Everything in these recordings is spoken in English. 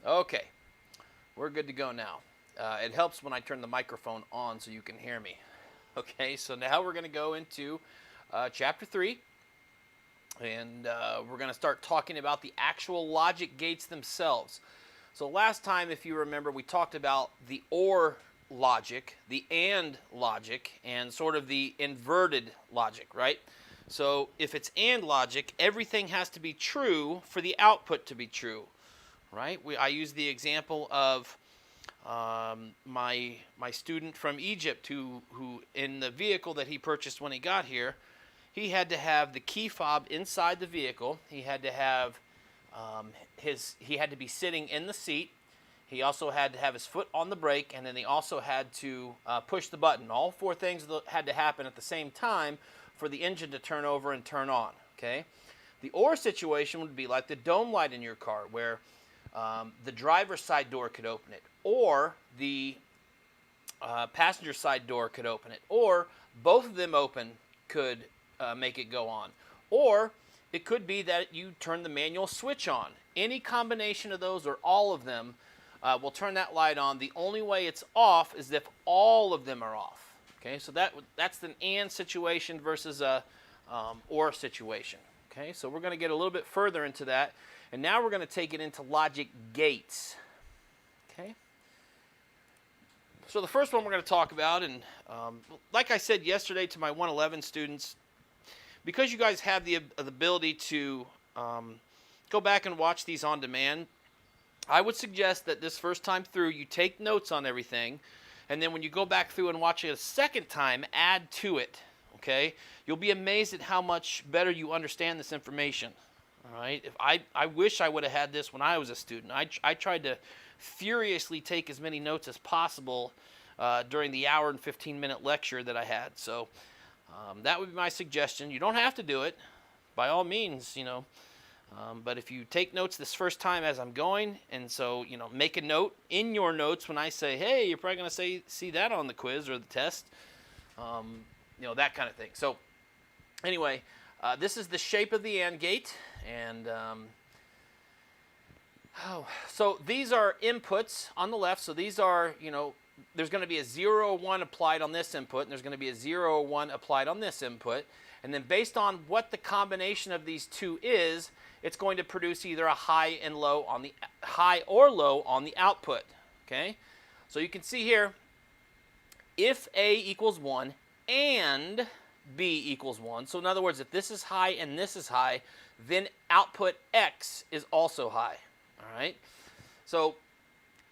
Okay, we're good to go now. It helps when I turn the microphone on so you can hear me. Okay, so now we're going to go into Chapter 3, and we're going to start talking about the actual logic gates themselves. So last time, if you remember, we talked about the OR logic, the AND logic, and sort of the inverted logic, right? So if it's AND logic, everything has to be true for the output to be true, right? I use the example of my student from Egypt who in the vehicle that he purchased when he got here, he had to have the key fob inside the vehicle. He had to have he had to be sitting in the seat. He also had to have his foot on the brake, and then he also had to push the button. All four things had to happen at the same time for the engine to turn over and turn on. Okay, the OR situation would be like the dome light in your car, where the driver's side door could open it, or the passenger side door could open it, or both of them open could make it go on, or it could be that you turn the manual switch on. Any combination of those or all of them will turn that light on. The only way it's off is if all of them are off. Okay, so that's an AND situation versus a OR situation. Okay, so we're going to get a little bit further into that, and now we're going to take it into logic gates. Okay, so the first one we're going to talk about, and like I said yesterday to my 111 students, because you guys have the ability to go back and watch these on demand, I would suggest that this first time through you take notes on everything, and then when you go back through and watch it a second time, add to it. Okay, you'll be amazed at how much better you understand this information. All right, I wish I would have had this when I was a student. I tried to furiously take as many notes as possible during the hour and 15-minute lecture that I had. So that would be my suggestion. You don't have to do it, by all means, you know. But if you take notes this first time as I'm going, and so, you know, make a note in your notes when I say, hey, you're probably going to see that on the quiz or the test, you know, that kind of thing. So anyway, this is the shape of the AND gate, and so these are inputs on the left. So these are, you know, there's going to be a 0 or 1 applied on this input, and there's going to be a 0 or 1 applied on this input. And then based on what the combination of these two is, it's going to produce either a high or low on the output. Okay? So you can see here, if A equals 1 and B equals 1, so in other words, if this is high and this is high, then output X is also high. All right? So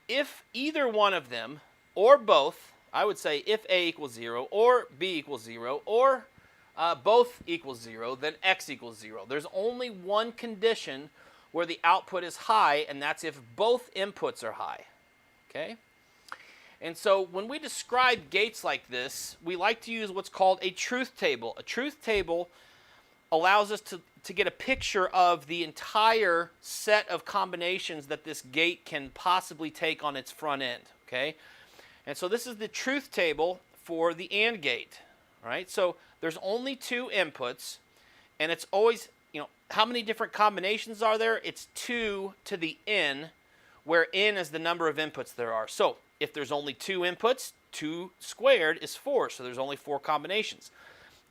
if either one of them or both, I would say if A equals 0 or B equals 0 or both equals 0, then X equals 0. There's only one condition where the output is high, and that's if both inputs are high. Okay? And so when we describe gates like this, we like to use what's called a truth table. A truth table allows us to get a picture of the entire set of combinations that this gate can possibly take on its front end. Okay? And so this is the truth table for the AND gate. All right? So there's only two inputs, and it's always, you know, how many different combinations are there? It's 2 to the n, where n is the number of inputs there are. So if there's only two inputs, 2 squared is 4, so there's only 4 combinations.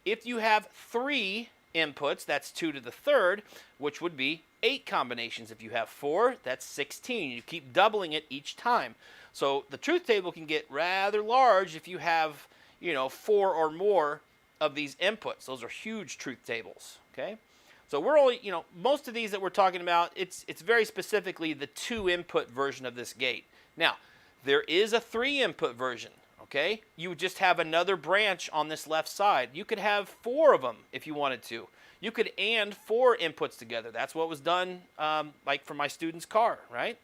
If you have 3 inputs, that's 2 to the third, which would be 8 combinations. If you have 4, that's 16. You keep doubling it each time. So the truth table can get rather large if you have, you know, 4 or more of these inputs. Those are huge truth tables. Okay, so we're only, you know, most of these that we're talking about, it's very specifically the 2 input version of this gate. Now, there is a 3 input version. Okay, you would just have another branch on this left side. You could have 4 of them if you wanted to. You could AND 4 inputs together. That's what was done, like for my student's car, right?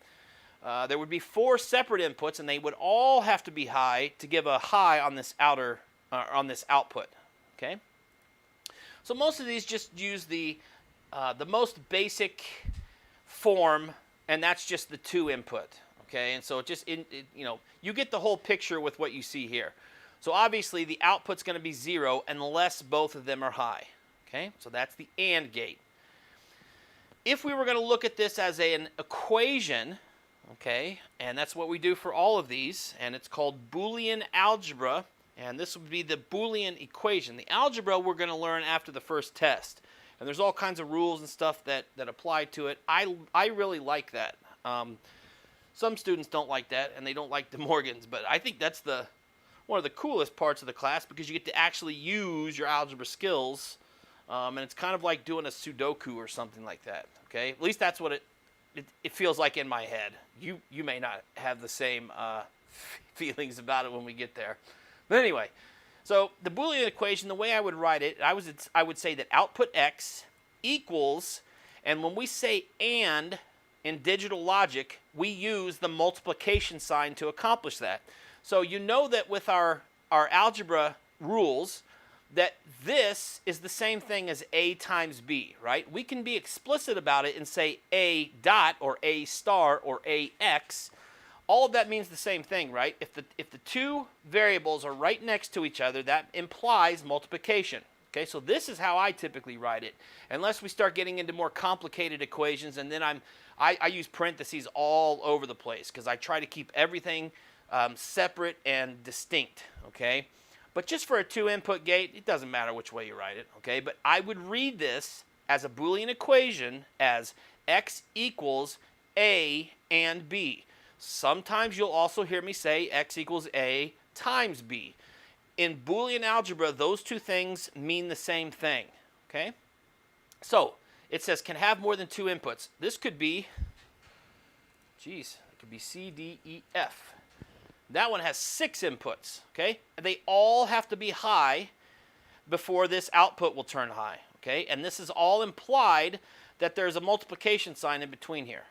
There would be 4 separate inputs, and they would all have to be high to give a high on this on this output. Okay. So most of these just use the most basic form, and that's just the 2 input. Okay, and so it just, you know, you get the whole picture with what you see here. So obviously the output's going to be 0 unless both of them are high. Okay, so that's the AND gate. If we were going to look at this as an equation, okay? And that's what we do for all of these, and it's called Boolean algebra, and this would be the Boolean equation. The algebra we're going to learn after the first test, and there's all kinds of rules and stuff that apply to it. I really like that. Some students don't like that, and they don't like De Morgan's, but I think that's one of the coolest parts of the class because you get to actually use your algebra skills, and it's kind of like doing a Sudoku or something like that, okay? At least that's what it feels like in my head. You may not have the same feelings about it when we get there. But anyway, so the Boolean equation, the way I would write it, I would say that output X equals, and when we say and in digital logic, we use the multiplication sign to accomplish that. So you know that with our algebra rules, that this is the same thing as A times B, right? We can be explicit about it and say A dot or A star or AX. All of that means the same thing, right? If the two variables are right next to each other, that implies multiplication. Okay, so this is how I typically write it, unless we start getting into more complicated equations, and then I use parentheses all over the place because I try to keep everything separate and distinct, okay? But just for a 2-input gate, it doesn't matter which way you write it, okay? But I would read this as a Boolean equation as X equals A and B. Sometimes you'll also hear me say X equals A times B. In Boolean algebra, those two things mean the same thing, okay? So it says can have more than 2 inputs. This could be, it could be C, D, E, F. That one has 6 inputs, okay? They all have to be high before this output will turn high, okay? And this is all implied that there's a multiplication sign in between here,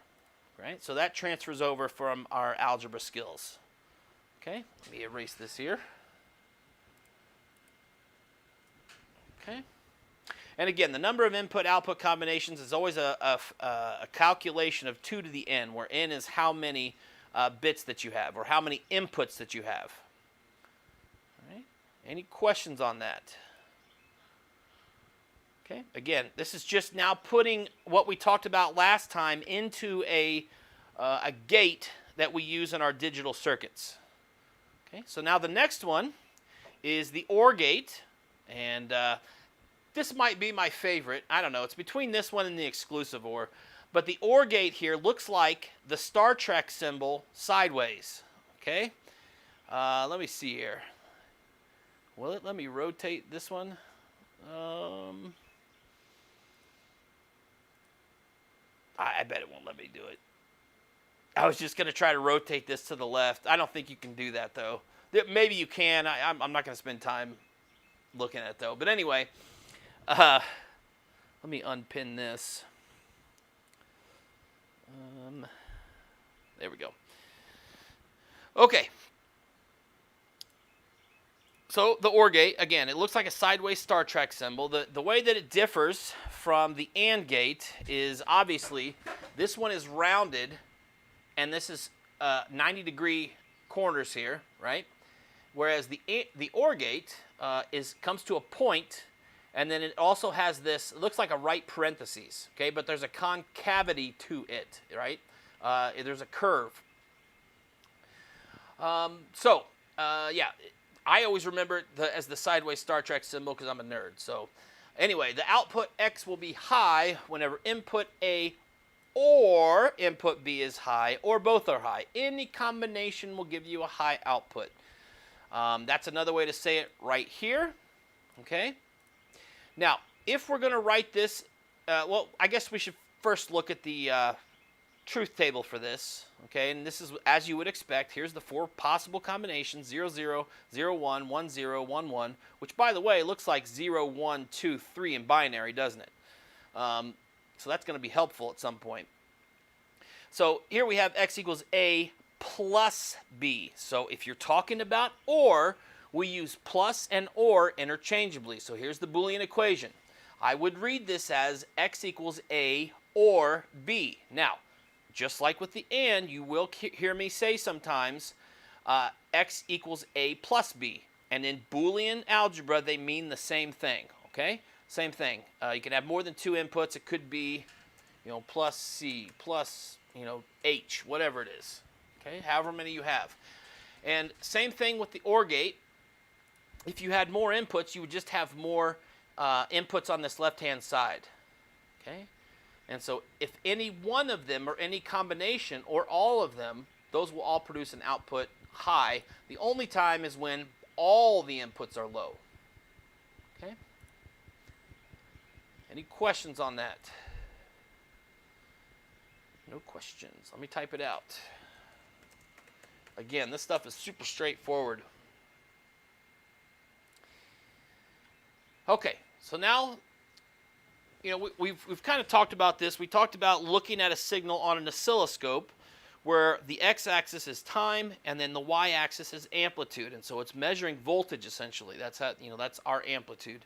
right? So that transfers over from our algebra skills, okay? Let me erase this here. Okay. And again, the number of input-output combinations is always a calculation of 2 to the n, where n is how many bits that you have, or how many inputs that you have. All right. Any questions on that? Okay. Again, this is just now putting what we talked about last time into a gate that we use in our digital circuits. Okay. So now the next one is the OR gate, and this might be my favorite. I don't know. It's between this one and the exclusive OR. But the OR gate here looks like the Star Trek symbol sideways. Okay? Let me see here. Will it let me rotate this one? I bet it won't let me do it. I was just going to try to rotate this to the left. I don't think you can do that, though. Maybe you can. I'm not going to spend time looking at it, though. But anyway, let me unpin this. There we go. Okay. So the OR gate, again, it looks like a sideways Star Trek symbol. The way that it differs from the AND gate is obviously this one is rounded, and this is 90-degree corners here, right? Whereas the OR gate comes to a point, and then it also has this, it looks like a right parentheses, okay? But there's a concavity to it, right? There's a curve. Yeah, I always remember it as the sideways Star Trek symbol because I'm a nerd. So anyway, the output X will be high whenever input A or input B is high, or both are high. Any combination will give you a high output. That's another way to say it right here, okay? Now, if we're going to write this, well, I guess we should first look at the truth table for this, okay? And this is as you would expect. Here's the 4 possible combinations: 0, 0, 0, 1, 1, 0, 1, 1, which, by the way, looks like 0, 1, 2, 3 in binary, doesn't it? So that's going to be helpful at some point. So here we have X equals A plus B. So if you're talking about OR, we use plus and OR interchangeably. So here's the Boolean equation. I would read this as X equals A or B. Now, just like with the AND, you will hear me say sometimes X equals A plus B. And in Boolean algebra, they mean the same thing, okay? Same thing. You can have more than 2 inputs. It could be, plus C, plus H, whatever it is. Okay, however many you have. And same thing with the OR gate. If you had more inputs, you would just have more inputs on this left-hand side. Okay, and so if any one of them or any combination or all of them, those will all produce an output high. The only time is when all the inputs are low. Okay. Any questions on that? No questions. Let me type it out. Again, this stuff is super straightforward. Okay, so now, we've kind of talked about this. We talked about looking at a signal on an oscilloscope where the x-axis is time and then the y-axis is amplitude, and so it's measuring voltage essentially. That's how, that's our amplitude.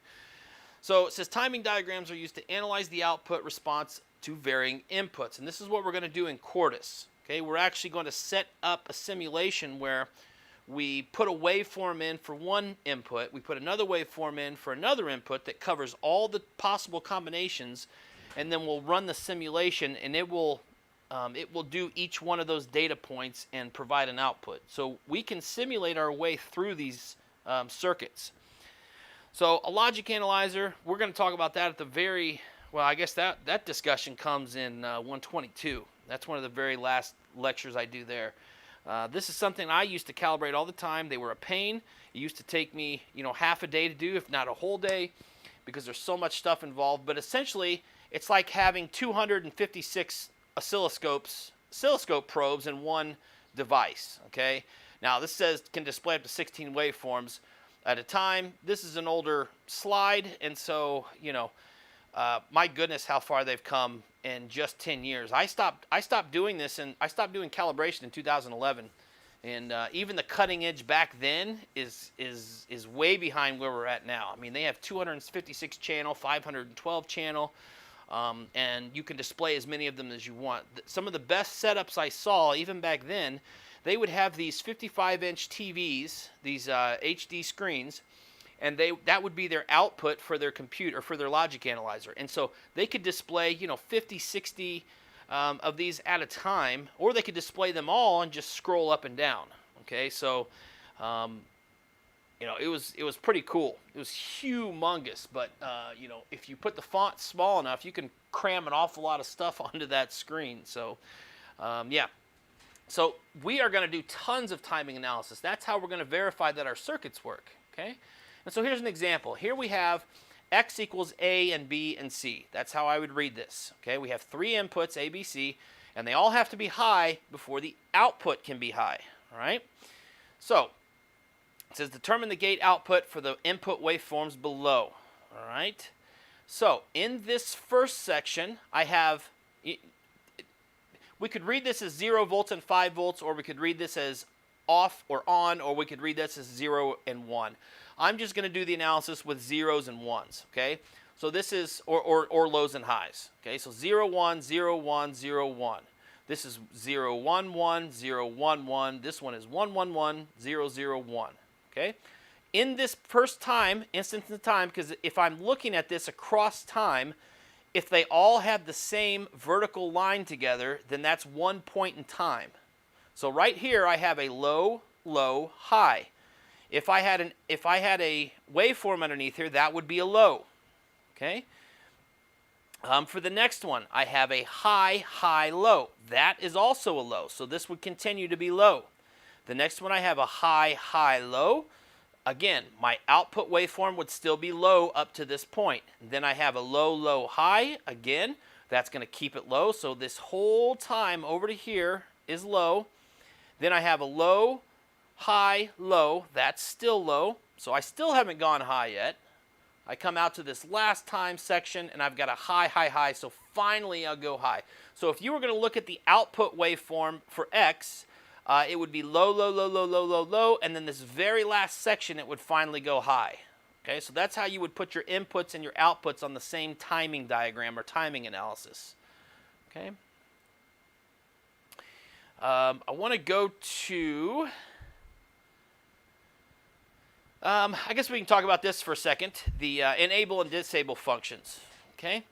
So it says timing diagrams are used to analyze the output response to varying inputs, and this is what we're going to do in Quartus. Okay, we're actually going to set up a simulation where we put a waveform in for one input, we put another waveform in for another input that covers all the possible combinations, and then we'll run the simulation, and it will do each one of those data points and provide an output. So we can simulate our way through these circuits. So a logic analyzer, we're going to talk about that at the very, well, I guess that discussion comes in 122. That's one of the very last lectures I do there. This is something I used to calibrate all the time. They were a pain. It used to take me, half a day to do, if not a whole day, because there's so much stuff involved. But essentially, it's like having 256 oscilloscope probes in one device. Okay. Now this says can display up to 16 waveforms at a time. This is an older slide, and so my goodness, how far they've come in just 10 years. I stopped doing this, and I stopped doing calibration in 2011, and even the cutting edge back then is way behind where we're at now. I mean, they have 256 channel, 512 channel, and you can display as many of them as you want. Some of the best setups I saw, even back then, they would have these 55-inch TVs, these HD screens, and that would be their output for their computer, for their logic analyzer. And so they could display, 50, 60 of these at a time, or they could display them all and just scroll up and down. Okay, so it was pretty cool. It was humongous, but if you put the font small enough, you can cram an awful lot of stuff onto that screen. So yeah. So we are going to do tons of timing analysis. That's how we're going to verify that our circuits work. Okay. And so here's an example. Here we have X equals A and B and C. That's how I would read this. Okay, we have three inputs, A, B, C, and they all have to be high before the output can be high. All right? So it says determine the gate output for the input waveforms below. All right? So in this first section, I have, we could read this as 0 volts and 5 volts, or we could read this as off or on, or we could read this as 0 and 1. I'm just going to do the analysis with zeros and ones, okay? So this is, or lows and highs, okay? So 0, 1, 0, 1, 0, 1. This is 0, 1, 1, 0, 1, 1. This one is 1, 1, 1, 0, 0, 1, okay? In this first instance of time, because if I'm looking at this across time, if they all have the same vertical line together, then that's one point in time. So right here, I have a low, low, high. If I had a waveform underneath here, that would be a low. Okay. For the next one, I have a high, high, low. That is also a low. So this would continue to be low. The next one, I have a high, high, low. Again, my output waveform would still be low up to this point. Then I have a low, low, high. Again, that's going to keep it low. So this whole time over to here is low. Then I have a low, high, low. That's still low. So I still haven't gone high yet. I come out to this last time section, and I've got a high, high, high. So finally, I'll go high. So if you were going to look at the output waveform for X, it would be low, low, low, low, low, low, low. And then this very last section, it would finally go high. Okay, so that's how you would put your inputs and your outputs on the same timing diagram or timing analysis. Okay. I want to go to, I guess we can talk about this for a second, the enable and disable functions. Okay,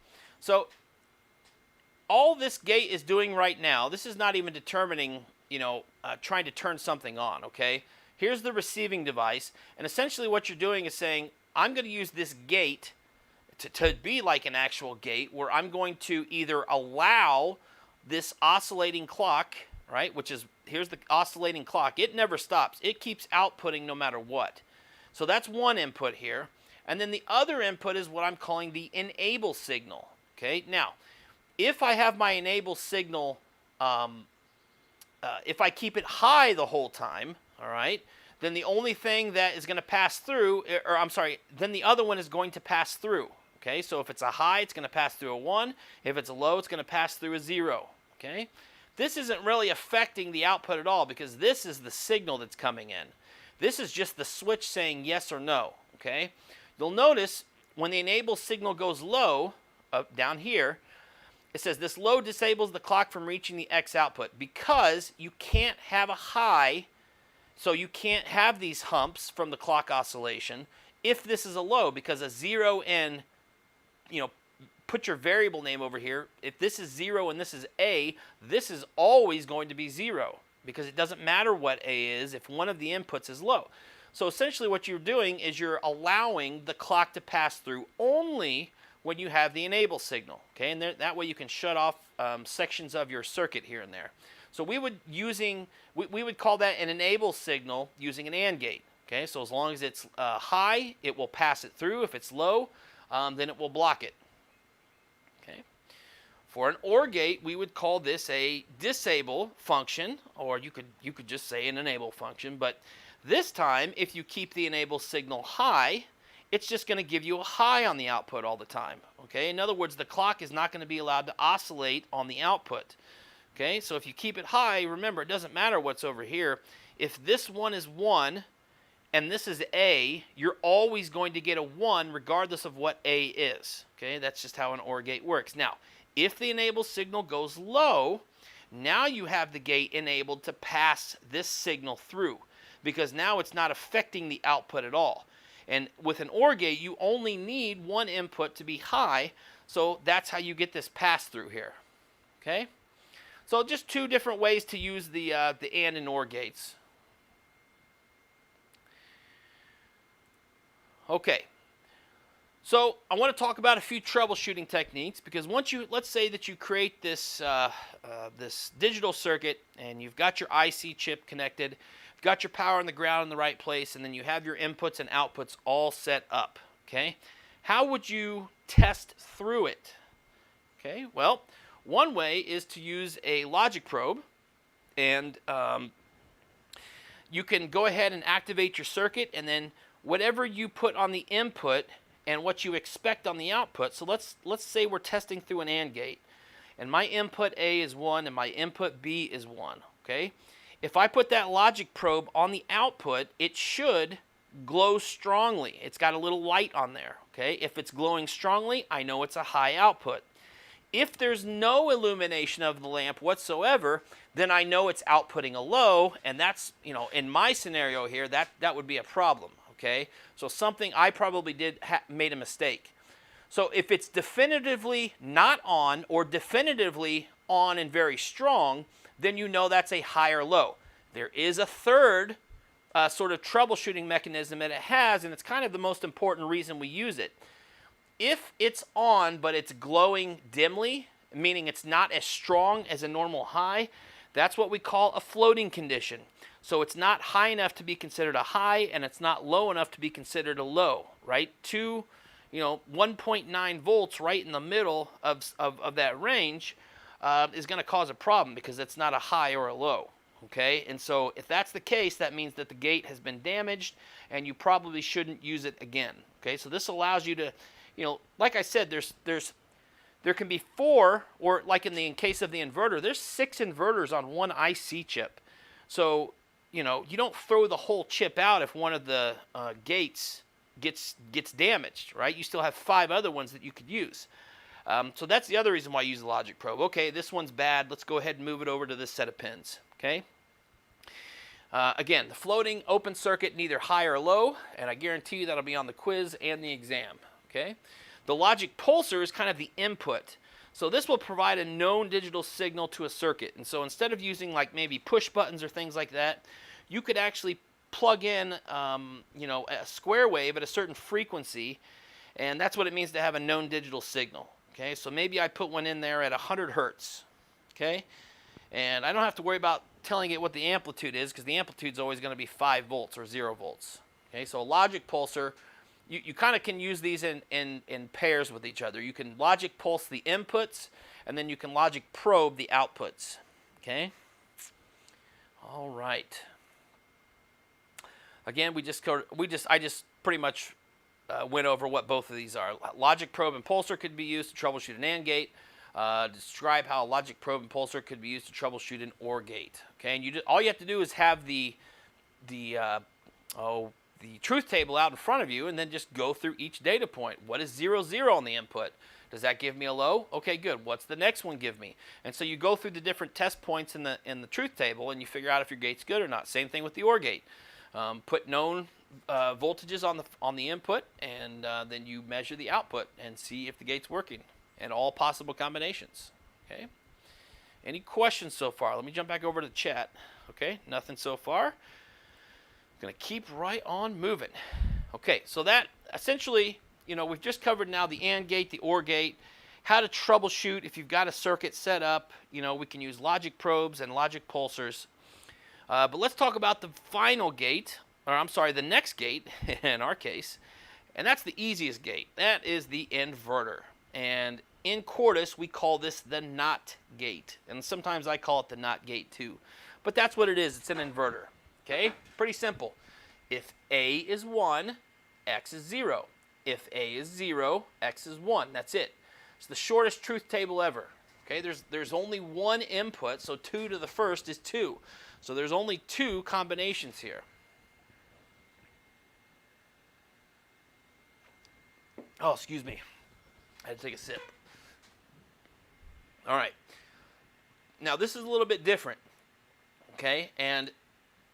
so all this gate is doing right now, this is not even determining, trying to turn something on, okay? Here's the receiving device, and essentially what you're doing is saying, I'm going to use this gate to be like an actual gate, where I'm going to either allow this oscillating clock, right, which is, here's the oscillating clock. It never stops. It keeps outputting no matter what. So that's one input here. And then the other input is what I'm calling the enable signal, okay? Now, if I have my enable signal, if I keep it high the whole time, all right, then the only thing that is going to pass through, or I'm sorry, then the other one is going to pass through. Okay, so if it's a high, it's going to pass through a 1. If it's a low, it's going to pass through a 0. Okay, this isn't really affecting the output at all because this is the signal that's coming in. This is just the switch saying yes or no. Okay, you'll notice when the enable signal goes low, down here, it says this low disables the clock from reaching the X output because you can't have a high, so you can't have these humps from the clock oscillation if this is a low, because a 0 and put your variable name over here. If this is 0 and this is A, this is always going to be 0 because it doesn't matter what A is if one of the inputs is low. So essentially what you're doing is you're allowing the clock to pass through only when you have the enable signal. Okay, and that way you can shut off sections of your circuit here and there. So we would call that an enable signal using an AND gate. Okay, so as long as it's high, it will pass it through. If it's low, then it will block it. Okay. For an OR gate, we would call this a disable function, or you could just say an enable function. But this time, if you keep the enable signal high, it's just going to give you a high on the output all the time. Okay. In other words, the clock is not going to be allowed to oscillate on the output. Okay. So if you keep it high, remember, it doesn't matter what's over here. If this one is 1 and this is A, you're always going to get a 1 regardless of what A is. Okay, that's just how an OR gate works. Now, if the enable signal goes low, now you have the gate enabled to pass this signal through because now it's not affecting the output at all. And with an OR gate, you only need one input to be high, so that's how you get this pass through here. Okay, so just two different ways to use the AND and OR gates. Okay, so I want to talk about a few troubleshooting techniques because let's say that you create this this digital circuit and you've got your IC chip connected, you've got your power and the ground in the right place, and then you have your inputs and outputs all set up. Okay, how would you test through it? Okay, well, one way is to use a logic probe, and you can go ahead and activate your circuit, and then whatever you put on the input and what you expect on the output. So let's say we're testing through an AND gate, and my input A is 1 and my input B is 1. Okay, if I put that logic probe on the output, it should glow strongly. It's got a little light on there. Okay, if it's glowing strongly, I know it's a high output. If there's no illumination of the lamp whatsoever, then I know it's outputting a low, and that's, in my scenario here, that would be a problem. Okay, so something I probably made a mistake. So if it's definitively not on or definitively on and very strong, then you know that's a high or low. There is a third sort of troubleshooting mechanism that it has, and it's kind of the most important reason we use it. If it's on but it's glowing dimly, meaning it's not as strong as a normal high, that's what we call a floating condition. So it's not high enough to be considered a high, and it's not low enough to be considered a low, right? 1.9 volts right in the middle of that range is going to cause a problem because it's not a high or a low, okay? And so if that's the case, that means that the gate has been damaged, and you probably shouldn't use it again, okay? So this allows you to, like I said, there can be 4, or like in case of the inverter, there's 6 inverters on one IC chip. So you don't throw the whole chip out if one of the gates gets damaged, right? You still have 5 other ones that you could use. So that's the other reason why I use the logic probe. Okay, this one's bad. Let's go ahead and move it over to this set of pins. Okay. Again, the floating open circuit, neither high or low, and I guarantee you that'll be on the quiz and the exam. Okay. The logic pulsar is kind of the input. So this will provide a known digital signal to a circuit. And so instead of using like maybe push buttons or things like that, you could actually plug in you know, a square wave at a certain frequency, and that's what it means to have a known digital signal. Okay, so maybe I put one in there at 100 hertz. Okay, and I don't have to worry about telling it what the amplitude is, because the amplitude is always going to be 5 volts or 0 volts. Okay, so a logic pulsar, you kind of can use these in pairs with each other. You can logic pulse the inputs, and then you can logic probe the outputs. Okay, all right. Again, I just pretty much went over what both of these are. Logic probe and pulsar could be used to troubleshoot an AND gate. Describe how a logic probe and pulsar could be used to troubleshoot an OR gate. Okay, and all you have to do is have the truth table out in front of you, and then just go through each data point. What is 0, 0 on the input? Does that give me a low? Okay, good. What's the next one give me? And so you go through the different test points in the truth table, and you figure out if your gate's good or not. Same thing with the OR gate. Put known voltages on the input, and then you measure the output and see if the gate's working, and all possible combinations. Okay. Any questions so far? Let me jump back over to the chat. Okay, nothing so far. I'm gonna keep right on moving. Okay, so that essentially, you know, we've just covered now the AND gate, the OR gate, how to troubleshoot if you've got a circuit set up. You know, we can use logic probes and logic pulsars. But let's talk about the final gate, or I'm sorry, the next gate in our case, and that's the easiest gate. That is the inverter. And in Cordis, we call this the NOT gate. And sometimes I call it the NOT gate too. But that's what it is. It's an inverter. Okay? Pretty simple. If A is 1, X is 0. If A is 0, X is 1. That's it. It's the shortest truth table ever. Okay? There's only one input, so 2 to the first is 2. So there's only 2 combinations here. Oh, excuse me. I had to take a sip. All right. Now, this is a little bit different. Okay? And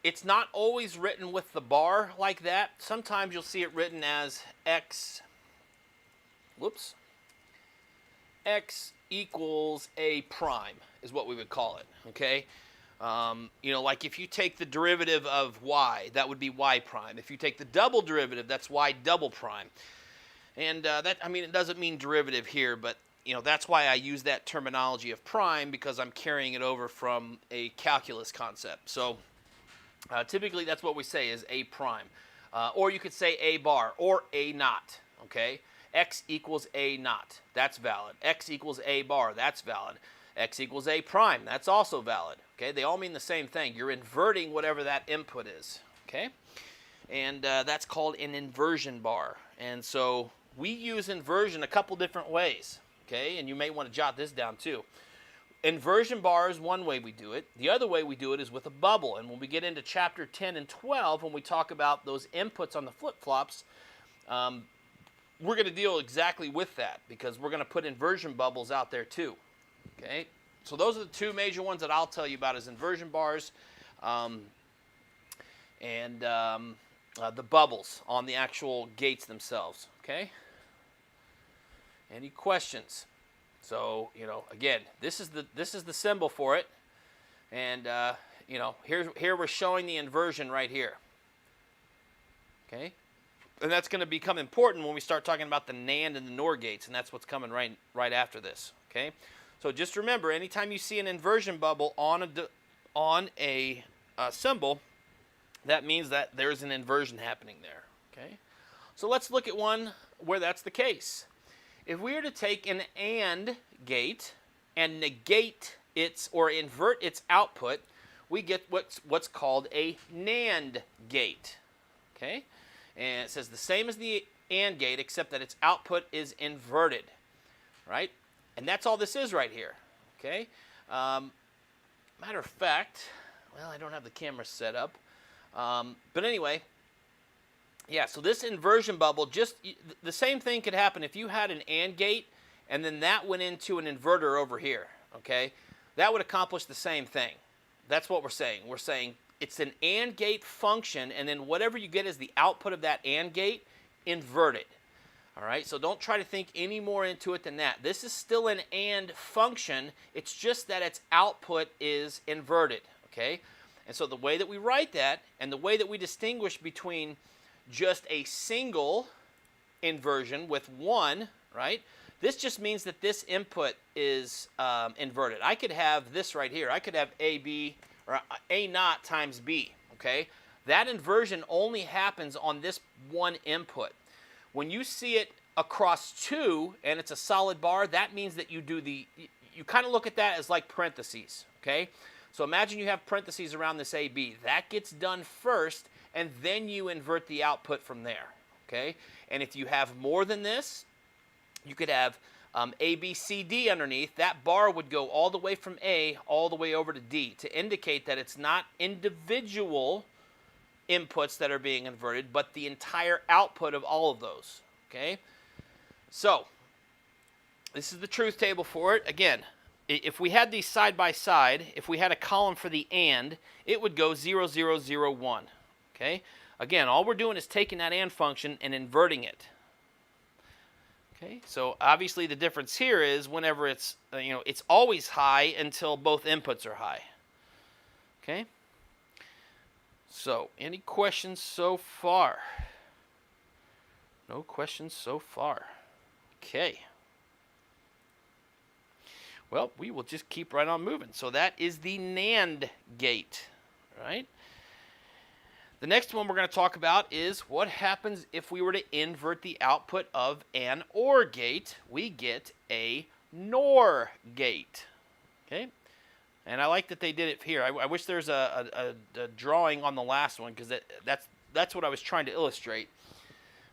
it's not always written with the bar like that. Sometimes you'll see it written as X. Whoops. X equals A prime is what we would call it. Okay? You know, like if you take the derivative of y, that would be y prime. If you take the double derivative, that's y double prime. And that, I mean, it doesn't mean derivative here, but, you know, that's why I use that terminology of prime, because I'm carrying it over from a calculus concept. So typically that's what we say is A prime. Or you could say A bar or A naught, okay? X equals A naught, that's valid. X equals A bar, that's valid. X equals A prime, that's also valid. Okay, they all mean the same thing. You're inverting whatever that input is. Okay, and that's called an inversion bar. And so we use inversion a couple different ways. Okay, and you may want to jot this down too. Inversion bar is one way we do it. The other way we do it is with a bubble. And when we get into chapter 10 and 12, when we talk about those inputs on the flip-flops, we're going to deal exactly with that, because we're going to put inversion bubbles out there too. Okay. So those are the 2 major ones that I'll tell you about, is inversion bars and the bubbles on the actual gates themselves. Okay? Any questions? So, you know, again, this is the symbol for it, and you know, here we're showing the inversion right here. Okay? And that's going to become important when we start talking about the NAND and the NOR gates, and that's what's coming right after this. Okay? So just remember, anytime you see an inversion bubble on a symbol, that means that there's an inversion happening there. Okay? So let's look at one where that's the case. If we were to take an AND gate and negate its, or invert its output, we get what's called a NAND gate. Okay? And it says the same as the AND gate, except that its output is inverted. Right? And that's all this is right here. Okay? Matter of fact, well, I don't have the camera set up. But anyway, yeah, so this inversion bubble, just the same thing could happen if you had an AND gate and then that went into an inverter over here. Okay? That would accomplish the same thing. That's what we're saying. We're saying it's an AND gate function, and then whatever you get as the output of that AND gate, invert it. All right, so don't try to think any more into it than that. This is still an AND function. It's just that its output is inverted, okay? And so the way that we write that and the way that we distinguish between just a single inversion with one, right? This just means that this input is inverted. I could have this right here. I could have AB or A naught times B, okay? That inversion only happens on this one input. When you see it across two and it's a solid bar, that means that you kind of look at that as like parentheses, okay? So imagine you have parentheses around this AB. That gets done first, and then you invert the output from there, okay? And if you have more than this, you could have A, B, C, D underneath. That bar would go all the way from A all the way over to D to indicate that it's not individual inputs that are being inverted, but the entire output of all of those, okay? So this is the truth table for it. Again, if we had these side by side, if we had a column for the AND, it would go 0, 0, 0, 1, okay? Again, all we're doing is taking that AND function and inverting it. Okay, so obviously the difference here is whenever it's, it's always high until both inputs are high. Okay? So, any questions so far? No questions so far. Okay. Well, we will just keep right on moving. So that is the NAND gate, right? The next one we're going to talk about is what happens if we were to invert the output of an OR gate. We get a NOR gate. Okay? And I like that they did it here. I wish there's a drawing on the last one, because that's what I was trying to illustrate.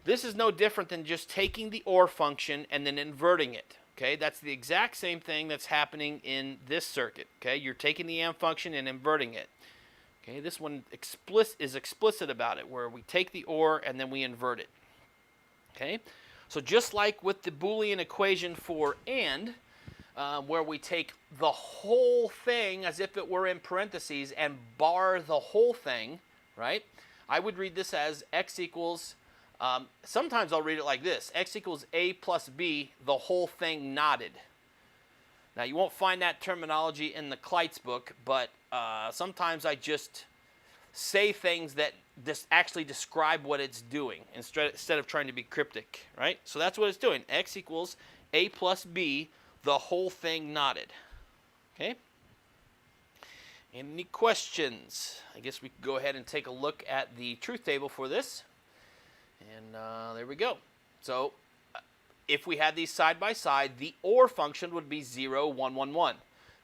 This is no different than just taking the OR function and then inverting it. Okay? That's the exact same thing that's happening in this circuit. Okay? You're taking the AND function and inverting it. Okay, this one is explicit about it, where we take the OR and then we invert it. Okay, so just like with the Boolean equation for AND, where we take the whole thing as if it were in parentheses and bar the whole thing, right? I would read this as x equals, sometimes I'll read it like this, x equals A plus B, the whole thing knotted. Now, you won't find that terminology in the Kleitz book, but sometimes I just say things that actually describe what it's doing instead of trying to be cryptic, right? So that's what it's doing. X equals A plus B, the whole thing knotted. Okay? Any questions? I guess we could go ahead and take a look at the truth table for this. And there we go. So if we had these side by side, the OR function would be 0, 1, 1, 1,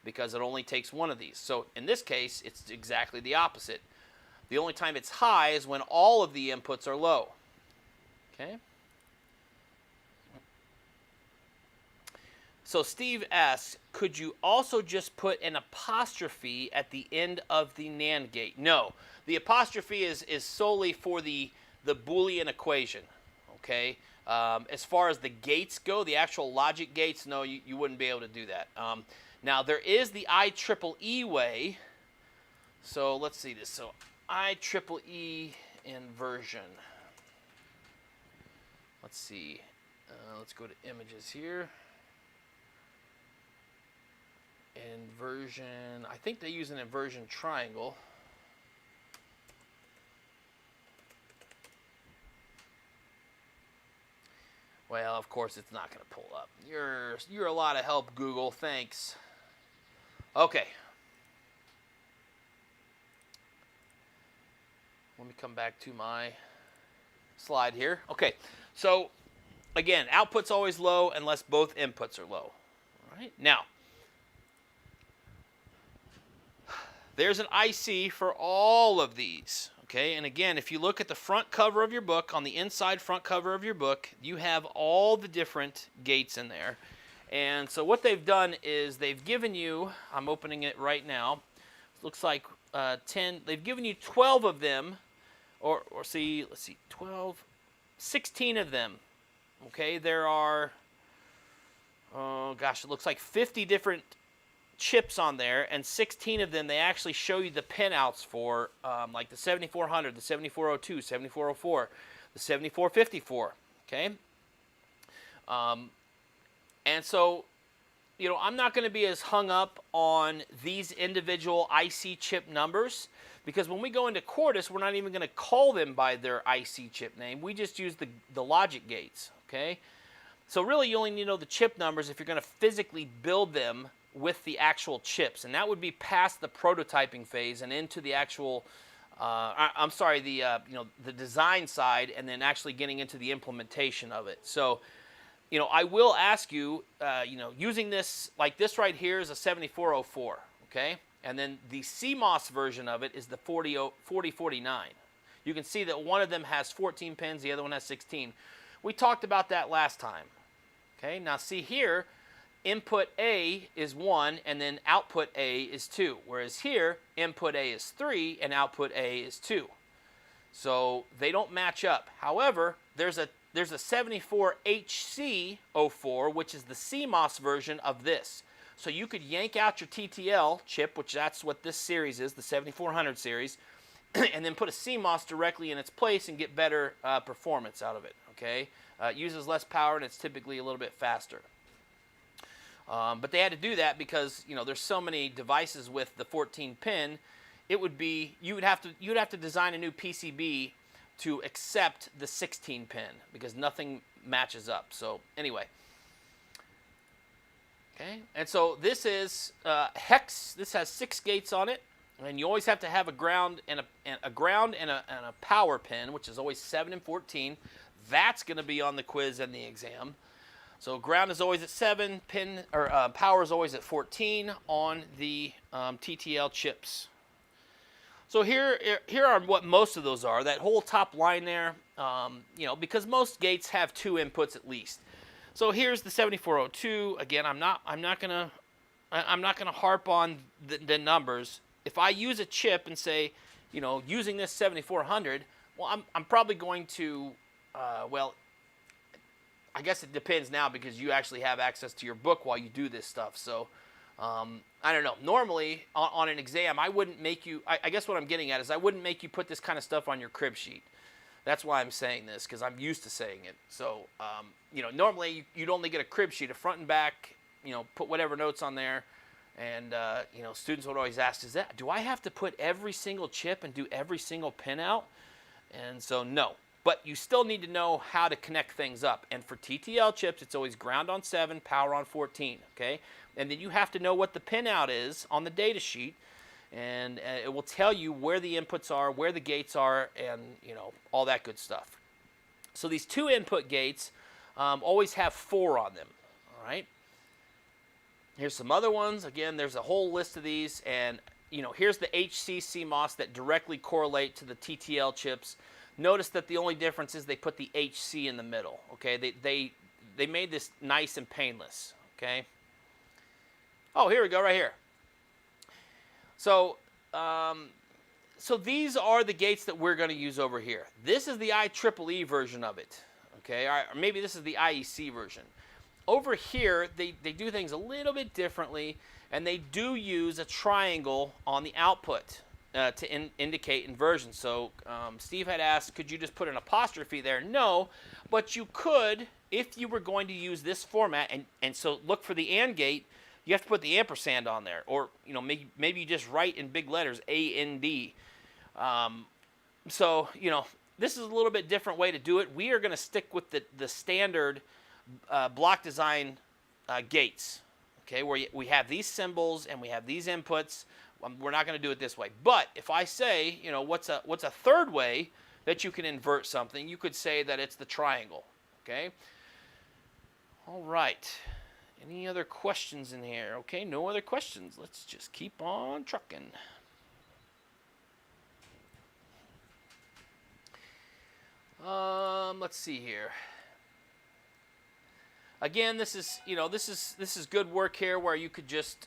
because it only takes one of these. So in this case, it's exactly the opposite. The only time it's high is when all of the inputs are low. Okay? So Steve asks, could you also just put an apostrophe at the end of the NAND gate? No. The apostrophe is solely for the Boolean equation. Okay? As far as the gates go, the actual logic gates, no, you wouldn't be able to do that. Now, there is the IEEE way. So let's see this. So IEEE inversion. Let's see. Let's go to images here. Inversion. I think they use an inversion triangle. Well, of course, it's not going to pull up. You're a lot of help, Google. Thanks. Okay. Let me come back to my slide here. Okay. So, again, output's always low unless both inputs are low. All right. Now, there's an IC for all of these. Okay, and again, if you look at the front cover of your book, on the inside front cover of your book, you have all the different gates in there. And so what they've done is they've given you, I'm opening it right now, looks like 10, they've given you 12 of them, or see, let's see, 12, 16 of them. Okay, there are, oh gosh, it looks like 50 different chips on there, and 16 of them they actually show you the pinouts for, like the 7400, the 7402, 7404, the 7454. Okay, And so, I'm not going to be as hung up on these individual IC chip numbers, because when we go into Quartus, we're not even going to call them by their IC chip name. We just use the logic gates, okay? So really, you only need to know the chip numbers if you're going to physically build them with the actual chips, and that would be past the prototyping phase and into the actual, the design side, and then actually getting into the implementation of it. So, I will ask you, using this, like this right here is a 7404, okay? And then the CMOS version of it is the 4049. You can see that one of them has 14 pins, the other one has 16. We talked about that last time. Okay, now see here, input A is 1 and then output A is 2. Whereas here, input A is 3 and output A is 2. So they don't match up. However, there's a 74HC04, which is the CMOS version of this. So you could yank out your TTL chip, which that's what this series is, the 7400 series, and then put a CMOS directly in its place and get better performance out of it, okay? It uses less power and it's typically a little bit faster. But they had to do that because, there's so many devices with the 14 pin. It would be, you'd have to design a new PCB to accept the 16 pin because nothing matches up. So anyway. Okay, and so this is hex. This has 6 gates on it, and you always have to have a ground and a power pin, which is always 7 and 14. That's going to be on the quiz and the exam. So ground is always at 7, power is always at 14 on the TTL chips. So here are what most of those are. That whole top line there, because most gates have 2 inputs at least. So here's the 7402. Again, I'm not gonna harp on the numbers. If I use a chip and say, using this 7400, well, I'm probably going to, I guess it depends now because you actually have access to your book while you do this stuff. So I don't know. Normally on an exam, I wouldn't make you. I guess what I'm getting at is I wouldn't make you put this kind of stuff on your crib sheet. That's why I'm saying this, because I'm used to saying it. So, normally you'd only get a crib sheet, a front and back, put whatever notes on there. And, students would always ask, do I have to put every single chip and do every single pin out? And so, no. But you still need to know how to connect things up. And for TTL chips, it's always ground on 7, power on 14, okay? And then you have to know what the pin out is on the data sheet. And it will tell you where the inputs are, where the gates are, and all that good stuff. So these 2 input gates always have 4 on them. All right. Here's some other ones. Again, there's a whole list of these, and here's the HC CMOS that directly correlate to the TTL chips. Notice that the only difference is they put the HC in the middle. Okay. They made this nice and painless. Okay. Oh, here we go, right here. So, so these are the gates that we're going to use over here. This is the IEEE version of it, okay? Or maybe this is the IEC version. Over here, they do things a little bit differently, and they do use a triangle on the output to indicate inversion. So Steve had asked, could you just put an apostrophe there? No, but you could if you were going to use this format, and so look for the AND gate. You have to put the ampersand on there, or maybe you just write in big letters AND. So this is a little bit different way to do it. We are going to stick with the standard block design gates, okay, where we have these symbols and we have these inputs. We're not going to do it this way. But if I say, what's a third way that you can invert something, you could say that it's the triangle, okay? All right. Any other questions in here? Okay, no other questions. Let's just keep on trucking. Let's see here. Again, this is good work here where you could just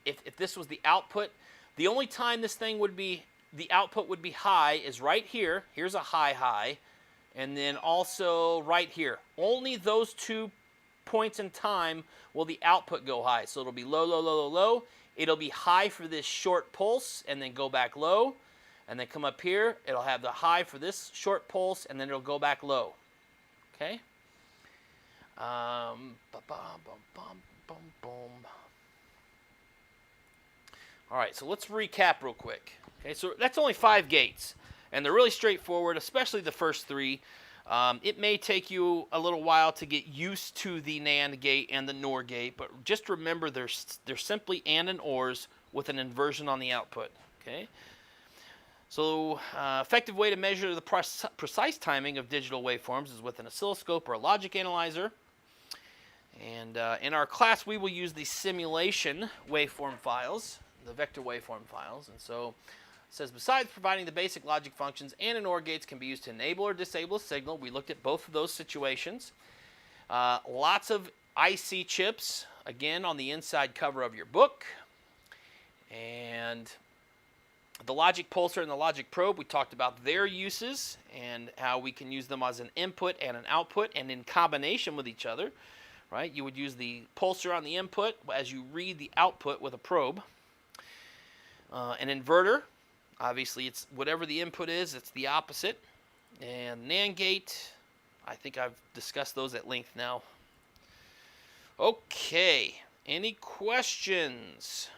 if this was the output, the only time this thing would be the output would be high is right here. Here's a high, and then also right here. Only those 2 points in time will the output go high. So it'll be low, low, low, low, low. It'll be high for this short pulse and then go back low. And then come up here. It'll have the high for this short pulse and then it'll go back low. Okay? All right, so let's recap real quick. Okay, so that's only 5 gates, and they're really straightforward, especially the first 3. It may take you a little while to get used to the NAND gate and the NOR gate, but just remember they're simply and ORs with an inversion on the output. Okay. So, effective way to measure the precise timing of digital waveforms is with an oscilloscope or a logic analyzer. And in our class, we will use the simulation waveform files, the vector waveform files. And so it says, besides providing the basic logic functions, and and OR gates can be used to enable or disable a signal. We looked at both of those situations. Lots of IC chips, again, on the inside cover of your book. And the logic pulsar and the logic probe, we talked about their uses and how we can use them as an input and an output and in combination with each other. Right? You would use the pulsar on the input as you read the output with a probe. An inverter, obviously it's whatever the input is, it's the opposite. And NAND gate, I think I've discussed those at length now. Okay, any questions?